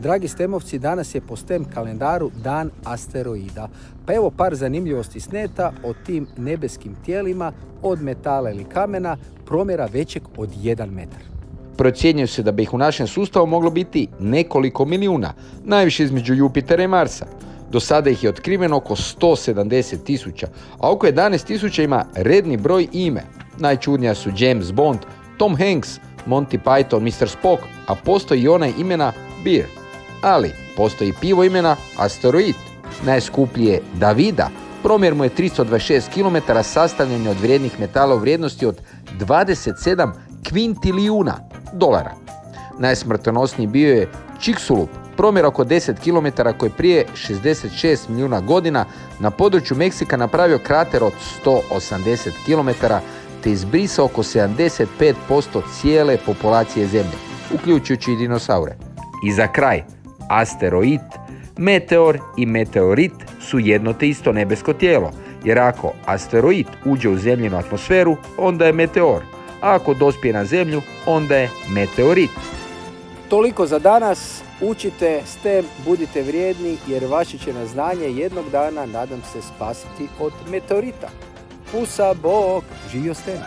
Dragi stemovci, danas je po STEM kalendaru Dan asteroida. Pa evo par zanimljivosti s neta o tim nebeskim tijelima od metala ili kamena promjera većeg od 1 metar. Procjenjuje se da bi ih u našem sustavu moglo biti nekoliko milijuna, najviše između Jupitera i Marsa. Do sada ih je otkriveno oko 170.000, a oko 11.000 ima redni broj i ime. Najčudnija su James Bond, Tom Hanks, Monty Python, Mr. Spock, a postoji i onaj imena Beer. Ali postoji pivo imena Asteroid. Najskuplji je Davida, promjer mu je 326 km, sastavljen je od vrijednih metala u vrijednosti od 27 kvintilijuna dolara. Najsmrtonosniji bio je Chicxulub, promjer oko 10 km, koji je prije 66 milijuna godina na području Meksika napravio krater od 180 km te izbrisao oko 75% cijele populacije Zemlje, uključujući i dinosaure. I za kraj, asteroid, meteor i meteorit su jedno te isto nebesko tijelo, jer ako asteroid uđe u Zemljinu atmosferu, onda je meteor, a ako dospije na Zemlju, onda je meteorit. Toliko za danas. Učite STEM, budite vrijedni, jer vaše će nas znanje jednog dana, nadam se, spasiti od meteorita. Pusa, bok, živio STEM!